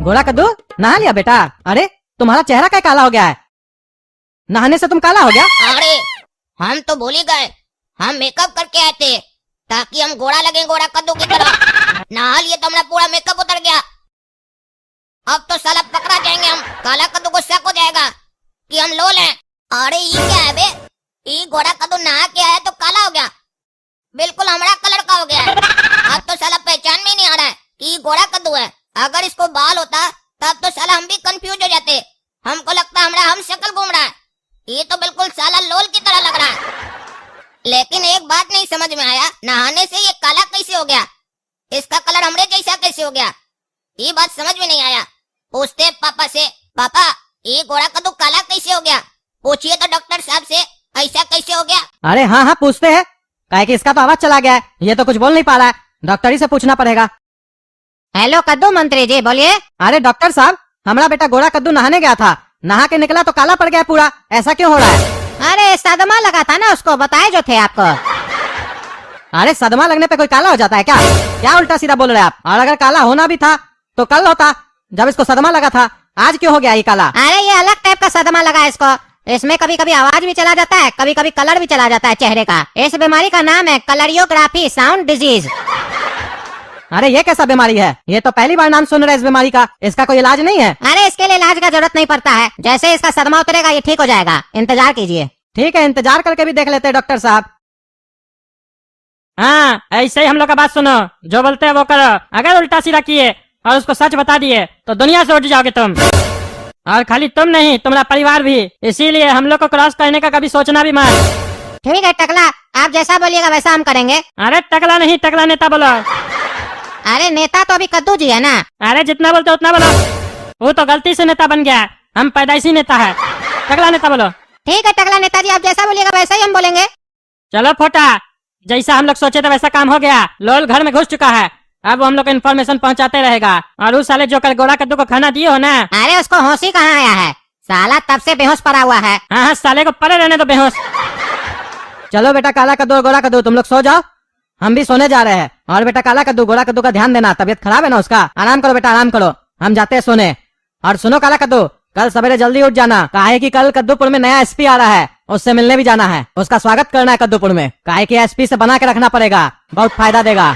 गोरा कद्दू नहा लिया बेटा? अरे तुम्हारा चेहरा क्या काला हो गया है? नहाने से तुम काला हो गया? अरे हम तो भूल ही गए, हम मेकअप करके आए थे ताकि हम गोरा लगे, गोरा कद्दू की तरह। नहा लिए तो हमारा पूरा मेकअप उतर गया। अब तो साला पकड़ा जाएंगे हम। काला कद्दू को शक हो जाएगा कि हम लोल हैं। अरे ये क्या है बे? ये गोरा कद्दू नहा के आया तो काला हो गया, बिल्कुल हमारा कलर का हो गया है। अब तो साला पहचान में नहीं आ रहा है कि ये गोरा कद्दू है। अगर इसको बाल होता तब तो साला हम भी कंफ्यूज हो जाते। हमको लगता है हमारा हम शक्ल घूम रहा है। ये तो बिल्कुल साला लोल की तरह लग रहा है। लेकिन एक बात नहीं समझ में आया, नहाने से ये काला कैसे हो गया? इसका कलर हमरे जैसा कैसे हो गया? ये बात समझ में नहीं आया। पूछते पापा से, पापा ये गोरा कद्दू काला कैसे हो गया? पूछिए तो डॉक्टर साहब से, ऐसा कैसे हो गया? अरे हाँ हाँ पूछते हैं, काहे कि इसका तो आवाज चला गया है, ये तो कुछ बोल नहीं पा रहा है। डॉक्टर ही से पूछना पड़ेगा। हेलो कद्दू मंत्री जी, बोलिए। अरे डॉक्टर साहब, हमारा बेटा गोरा कद्दू नहाने गया था, नहा के निकला तो काला पड़ गया पूरा, ऐसा क्यों हो रहा है? अरे सदमा लगा था ना उसको, बताए जो थे आपको। अरे सदमा लगने पे कोई काला हो जाता है क्या? क्या उल्टा सीधा बोल रहे हैं आप? और अगर काला होना भी था तो कल होता, जब इसको सदमा लगा था। आज क्यों हो गया ये काला? अरे ये अलग टाइप का सदमा लगा है इसको। इसमें कभी कभी आवाज भी चला जाता है, कभी कभी कलर भी चला जाता है चेहरे का। इस बीमारी का नाम है कलरियोग्राफी साउंड डिजीज। अरे ये कैसा बीमारी है? ये तो पहली बार नाम सुन रहे इस बीमारी का। इसका कोई इलाज नहीं है? अरे इसके लिए इलाज का जरूरत नहीं पड़ता है, जैसे इसका सदमा उतरेगा ये ठीक हो जाएगा, इंतजार कीजिए। ठीक है, इंतजार करके भी देख लेते हैं डॉक्टर साहब। हाँ ऐसे ही हम लोग का बात सुनो, जो बोलते हैं वो करो। अगर उल्टा सीधा किए और उसको सच बता दिए तो दुनिया से उठ जाओगे तुम। और खाली तुम नहीं, तुम्हारा परिवार भी। इसीलिए हम लोग को क्रॉस करने का कभी सोचना भी मत। ठीक है टकला, आप जैसा बोलिएगा वैसा हम करेंगे। अरे टकला नहीं, टकला नेता बोलो। अरे नेता तो अभी कद्दू जी है ना। अरे जितना बोलते उतना बोलो। वो तो गलती से नेता बन गया, हम पैदाइशी नेता है। टकला नेता बोलो। ठीक है टकला नेताजी, आप जैसा बोलिएगा वैसा ही हम बोलेंगे। चलो फोटा, जैसा हम लोग सोचे थे वैसा काम हो गया। लोल घर में घुस चुका है, अब वो हम लोग को इन्फॉर्मेशन पहुंचाते रहेगा। और उस साले जो कल गोरा कद्दू को खाना दिए हो ना, अरे उसको होश ही कहाँ आया है? साला तब से बेहोश पड़ा हुआ है। हाँ हाँ साले को पड़े रहने दो बेहोश। चलो बेटा काला कद्दू और गोरा कद्दू तुम लोग सो जाओ, हम भी सोने जा रहे हैं। और बेटा काला कद्दू गोरा कद्दू का ध्यान देना, तबीयत खराब है ना उसका। आराम करो बेटा, आराम करो, हम जाते हैं सोने। और सुनो काला कद्दू, कल सवेरे जल्दी उठ जाना, काहे कि कल कद्दूपुर में नया एसपी आ रहा है, उससे मिलने भी जाना है। उसका स्वागत करना है कद्दूपुर में, काहे कि एसपी से बना के रखना पड़ेगा, बहुत फायदा देगा।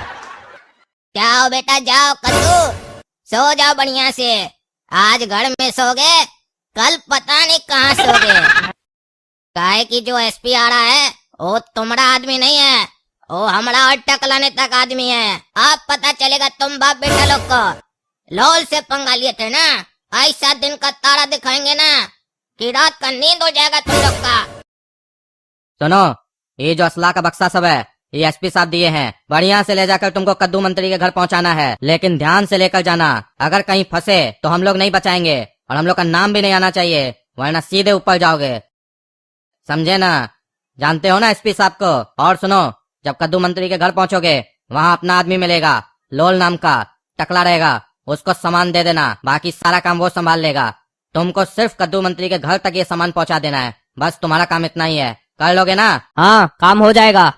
जाओ बेटा जाओ कद्दू, सो जाओ बढ़िया से। आज घर में सोगे, कल पता नहीं कहाँ सोगे। काहे कि जो एसपी आ रहा है वो तुम्हारा आदमी नहीं है, वो हमारा और टकलाने तक आदमी है। अब पता चलेगा तुम बाप बेटा लोग को। लोल से पंगा लिए थे ना, ऐसा दिन का तारा दिखाएंगे ना कि रात का नींद हो जाएगा तुम लोग का। सुनो, ये जो असला का बक्सा सब है ये एसपी साहब दिए हैं, बढ़िया से ले जाकर तुमको कद्दू मंत्री के घर पहुंचाना है। लेकिन ध्यान से लेकर जाना, अगर कहीं फंसे तो हम लोग नहीं बचाएंगे और हम लोग का नाम भी नहीं आना चाहिए, वरना सीधे ऊपर जाओगे, समझे ना? जानते हो ना एसपी साहब को? और सुनो, जब कद्दू मंत्री के घर पहुंचोगे वहाँ अपना आदमी मिलेगा, लोल नाम का, टकला रहेगा, उसको सामान दे देना, बाकी सारा काम वो संभाल लेगा। तुमको सिर्फ कद्दू मंत्री के घर तक ये सामान पहुंचा देना है, बस तुम्हारा काम इतना ही है। कर लोगे ना? हाँ काम हो जाएगा।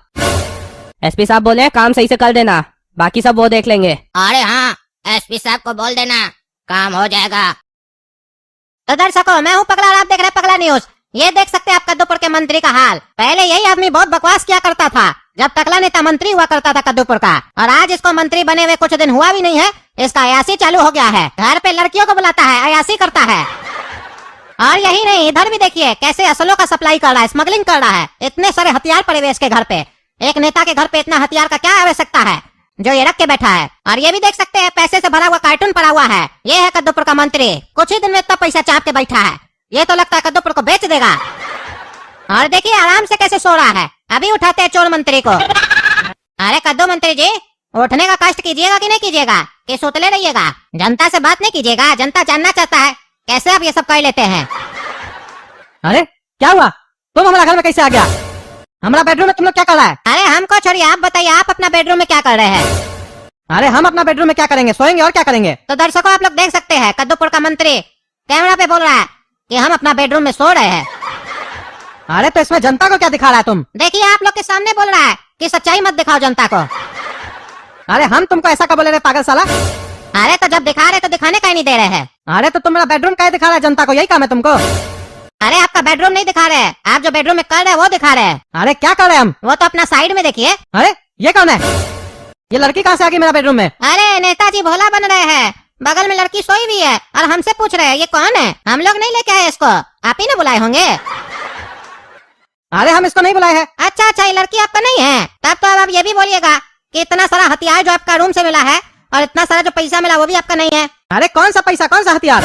एसपी साहब बोले काम सही से कर देना, बाकी सब वो देख लेंगे। अरे हाँ, एसपी साहब को बोल देना, काम हो जाएगा। तो दर्शकों, मैं हूँ पगला और आप देख रहे हैं पगला न्यूज। ये देख सकते हैं आप कद्दूपुर के मंत्री का हाल। पहले यही आदमी बहुत बकवास किया करता था जब टकला नेता मंत्री हुआ करता था कद्दूपुर का, और आज इसको मंत्री बने हुए कुछ दिन हुआ भी नहीं है, इसका अयासी चालू हो गया है। घर पे लड़कियों को बुलाता है, अयासी करता है। और यही नहीं, इधर भी देखिए कैसे असलों का सप्लाई कर रहा है, स्मगलिंग कर रहा है। इतने सारे हथियार पड़े हुए इसके घर पे। एक नेता के घर पे इतना हथियार का क्या आवश्यकता है जो ये रख के बैठा है। और ये भी देख सकते हैं पैसे से भरा हुआ कार्टून पड़ा हुआ है। ये है कद्दूपुर का मंत्री, कुछ ही दिन में इतना पैसा चाप के बैठा है। ये तो लगता है कद्दूपुर को बेच देगा। और देखिए आराम से कैसे सो रहा है। अभी उठाते हैं चोर मंत्री को। अरे कद्दू मंत्री जी, उठने का कष्ट कीजिएगा कि नहीं कीजिएगा, कि सोतले रहिएगा? जनता से बात नहीं कीजिएगा? जनता जानना चाहता है कैसे आप ये सब कर लेते हैं। अरे क्या हुआ, तुम हमारा घर में कैसे आ गया? हमारा बेडरूम में तुम लोग क्या कर रहा है? अरे हमको छोड़िए, आप बताइए आप अपना बेडरूम में क्या कर रहे हैं? अरे हम अपना बेडरूम में क्या करेंगे, सोएंगे और क्या करेंगे। तो दर्शकों आप लोग देख सकते हैं कद्दूपुर का मंत्री कैमरा पे बोल रहा है कि हम अपना बेडरूम में सो रहे हैं। अरे तो इसमें जनता को क्या दिखा रहा है तुम? देखिए आप लोग के सामने बोल रहा है कि सच्चाई मत दिखाओ जनता को। अरे हम तुमको ऐसा कब बोले रे पागल साला? अरे तो जब दिखा रहे तो दिखाने का ही नहीं दे रहे हैं। अरे तो तुम मेरा बेडरूम क्या दिखा रहा है जनता को, यही काम है तुमको? अरे आपका बेडरूम नहीं दिखा रहे, आप जो बेडरूम में कर रहे हैं वो दिखा रहे हैं। अरे क्या कर रहे हैं हम? वो तो अपना साइड में देखिए। अरे ये कौन है? ये लड़की कहाँ से आ गई मेरा बेडरूम में? अरे नेताजी भोला बन रहे हैं, बगल में लड़की सोई हुई है और हमसे पूछ रहे हैं ये कौन है। हम लोग नहीं लेके आए इसको, आप ही ने बुलाए होंगे। अरे हम इसको नहीं बुलाए हैं। अच्छा अच्छा, ये लड़की आपका नहीं है, तब तो अब आप ये भी बोलिएगा कि इतना सारा हथियार जो आपका रूम से मिला है और इतना सारा जो पैसा मिला वो भी आपका नहीं है। अरे कौन सा पैसा, कौन सा हथियार?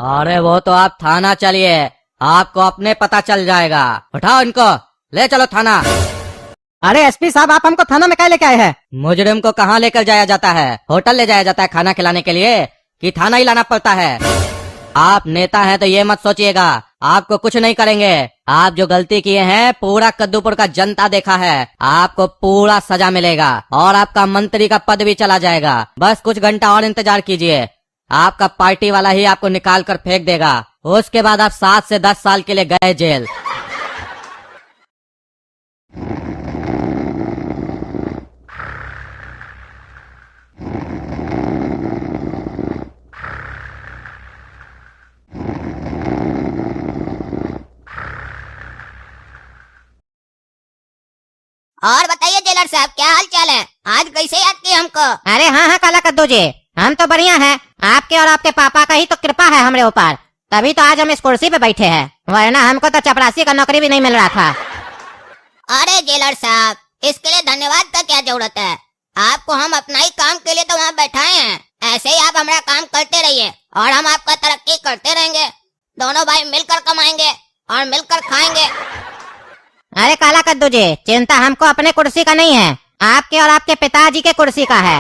अरे वो तो आप थाना चलिए, आपको अपने पता चल जाएगा। उठाओ इनको, ले चलो थाना। अरे एसपी साहब, आप हमको थाना में क्या लेके आए हैं? मुजरिम को कहाँ लेकर जाया जाता है? होटल ले जाया जाता है खाना खिलाने के लिए, कि थाना ही लाना पड़ता है? आप नेता हैं तो ये मत सोचिएगा आपको कुछ नहीं करेंगे। आप जो गलती किए हैं पूरा कद्दूपुर का जनता देखा है, आपको पूरा सजा मिलेगा और आपका मंत्री का पद भी चला जाएगा। बस कुछ घंटा और इंतजार कीजिए, आपका पार्टी वाला ही आपको निकाल कर फेंक देगा। उसके बाद आप 7 से 10 साल के लिए गए जेल। और बताइए जेलर साहब, क्या हाल चाल है? आज कैसे याद किए हमको? अरे हाँ हाँ काला कद्दू जी, हम तो बढ़िया हैं। आपके और आपके पापा का ही तो कृपा है हमरे ऊपर, तभी तो आज हम इस कुर्सी पे बैठे हैं, वरना हमको तो चपरासी का नौकरी भी नहीं मिल रहा था। अरे जेलर साहब, इसके लिए धन्यवाद का क्या जरूरत है? आपको हम अपना ही काम के लिए तो वहाँ बैठाए हैं, ऐसे ही आप हमारा काम करते रहिए और हम आपका तरक्की करते रहेंगे। दोनों भाई मिलकर कमाएंगे और मिलकर खाएंगे। अरे काला कद्दू जी, चिंता हमको अपने कुर्सी का नहीं है, आपके और आपके पिताजी के कुर्सी का है।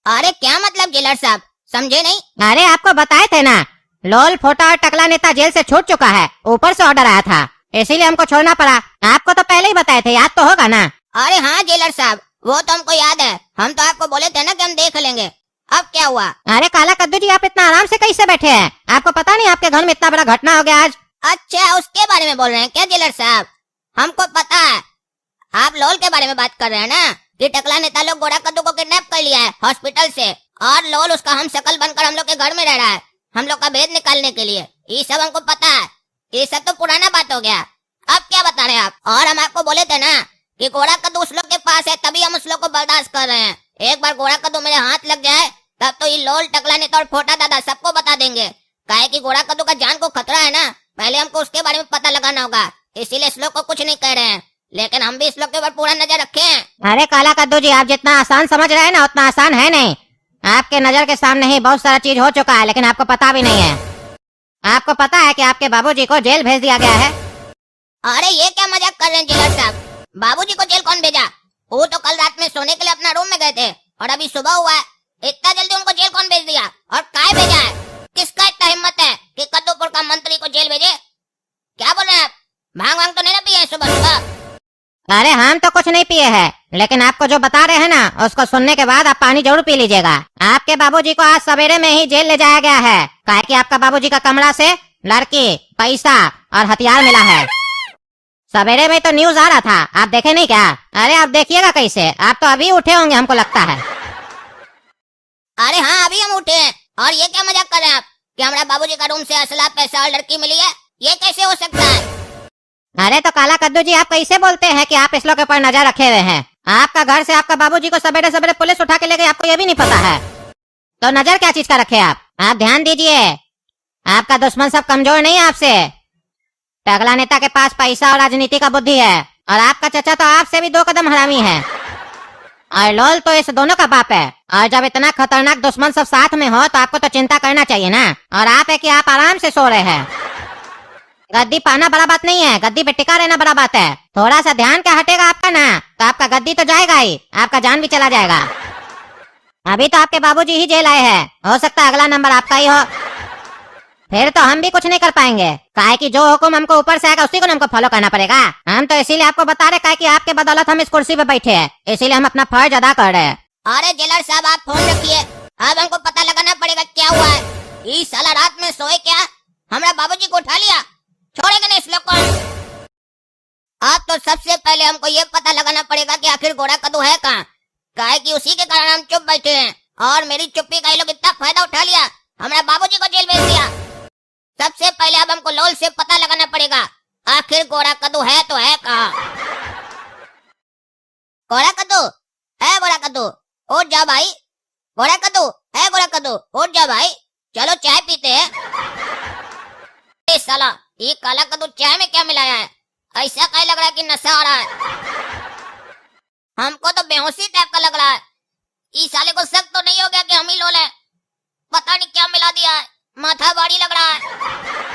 अरे क्या मतलब जेलर साहब, समझे नहीं? अरे आपको बताए थे ना, लोल फोटा और टकला नेता जेल से छूट चुका है, ऊपर से ऑर्डर आया था, इसीलिए हमको छोड़ना पड़ा। आपको तो पहले ही बताए थे, याद तो होगा ना? अरे हाँ जेलर साहब, वो तो हमको याद है, हम तो आपको बोले थे ना कि हम देख लेंगे। अब क्या हुआ? अरे काला कद्दू जी, आप इतना आराम से कैसे बैठे हैं? आपको पता नहीं आपके घर में इतना बड़ा घटना हो गया आज? अच्छा, उसके बारे में बोल रहे हैं क्या जेलर साहब? हमको पता है, आप लोल के बारे में बात कर रहे हैं ना, कि टकला नेता लोग गोरा कद्दू को किडनैप कर लिया है हॉस्पिटल से, और लोल उसका हम शकल बनकर हम लोग के घर में रह रहा है हम लोग का भेद निकालने के लिए। ये सब हमको पता है, ये सब तो पुराना बात हो गया। अब क्या बता रहे हैं आप? और हम आपको बोले थे ना कि गोरा कद्दू उस लोग के पास है, तभी हम उस लोग को बर्दाश्त कर रहे हैं। एक बार गोरा कद्दू मेरे हाथ लग जाए तब तो ये लोल टकला नेता और फोटा दादा सबको बता देंगे। काहे कि गोरा कद्दू का जान को खतरा है ना, पहले हमको उसके बारे में पता लगाना होगा, इसीलिए इस लोग को कुछ नहीं कह रहे हैं, लेकिन हम भी इस लोग के ऊपर पूरा नजर रखे हैं। अरे काला कद्दू जी, आप जितना आसान समझ रहे हैं ना उतना आसान है नहीं। आपके नजर के सामने ही बहुत सारा चीज हो चुका है, लेकिन आपको पता भी नहीं है। आपको पता है कि आपके बाबूजी को जेल भेज दिया गया है। अरे ये क्या मजाक कर रहे हैं जेलर साहब? बाबूजी को जेल कौन भेजा? वो तो कल रात में सोने के लिए अपना रूम में गए थे और अभी सुबह हुआ है, इतना जल्दी उनको जेल कौन भेज दिया? और काय भेजा है? किसका इतना हिम्मत है कि कद्दूपुर का मंत्री को जेल भेजे? क्या बोल रहे हैं आप? भांग वांग तो नहीं ना पिए सुबह सुबह? अरे हम तो कुछ नहीं पिए हैं, लेकिन आपको जो बता रहे हैं ना उसको सुनने के बाद आप पानी जरूर पी लीजिएगा। आपके बाबूजी को आज सवेरे में ही जेल ले जाया गया है, काहे कि आपका बाबूजी का कमरा से लड़की, पैसा और हथियार मिला है। सवेरे में तो न्यूज आ रहा था, आप देखे नहीं क्या? अरे आप देखिएगा कैसे, आप तो अभी उठे होंगे हमको लगता है। अरे हाँ, अभी हम उठे हैं। और ये क्या मजाक कर रहे हैं आप कि हमारे बाबूजी का रूम से असला, पैसा और लड़की मिली है? ये कैसे हो सकता है? अरे तो काला कद्दू जी, आप कैसे बोलते हैं कि आप इस लोग के ऊपर नजर रखे हुए हैं? आपका घर से आपका बाबूजी को सवेरे सवेरे पुलिस उठा के ले गई, आपको ये भी नहीं पता है? तो नजर क्या चीज का रखे आप ध्यान दीजिए। आपका दुश्मन सब कमजोर नहीं है आपसे। टकला नेता के पास पैसा और राजनीति का बुद्धि है, और आपका चचा तो आपसे भी 2 कदम हरामी है, और लोल तो इस दोनों का बाप है। और जब इतना खतरनाक दुश्मन सब साथ में हो तो आपको तो चिंता करना चाहिए ना। और आप है कि आप आराम से सो रहे हैं। गद्दी पाना बड़ा बात नहीं है, गद्दी पे टिका रहना बड़ा बात है। थोड़ा सा ध्यान क्या हटेगा आपका ना, तो आपका गद्दी तो जाएगा ही, आपका जान भी चला जाएगा। अभी तो आपके बाबूजी ही जेल आए हैं, हो सकता है अगला नंबर आपका ही हो। फिर तो हम भी कुछ नहीं कर पाएंगे, काहे कि जो हुक्म हमको ऊपर से आएगा उसी को हमको फॉलो करना पड़ेगा। हम तो इसीलिए आपको बता रहे, काहे कि आपके बदौलत हम इस कुर्सी पे बैठे हैं, इसीलिए हम अपना फर्ज अदा कर रहे हैं। अरे जेलर साहब, आप फोन रखिए, अब हमको पता लगाना पड़ेगा क्या हुआ है। ये साला रात में सोए क्या, हमारा बाबूजी को उठा लिया, छोड़ेंगे नहीं इस लोग को। अब तो सबसे पहले हमको ये पता लगाना पड़ेगा कि आखिर गोरा कद्दू है कहाँ, काहे कि उसी के कारण हम चुप बैठे हैं और मेरी चुप्पी का ये लोग इतना फायदा उठा लिया, हमारे बाबूजी को जेल भेज दिया। सबसे पहले अब हमको लोल से पता लगाना पड़ेगा आखिर गोरा कद्दू है तो है कहाँ। गोरा कद्दू है, गोरा कद्दू उठ जा भाई, गोरा कद्दू है, गोरा कद्दू उठ जा भाई, चलो चाय पीते हैं। ए साला, ये काला कद्दू चाय में क्या मिलाया है? ऐसा कहीं लग रहा है कि नशा आ रहा है। हमको तो बेहोशी टाइप का लग रहा है। इस साले को शक तो नहीं हो गया कि हम ही लोल है? पता नहीं क्या मिला दिया है, माथा भारी लग रहा है।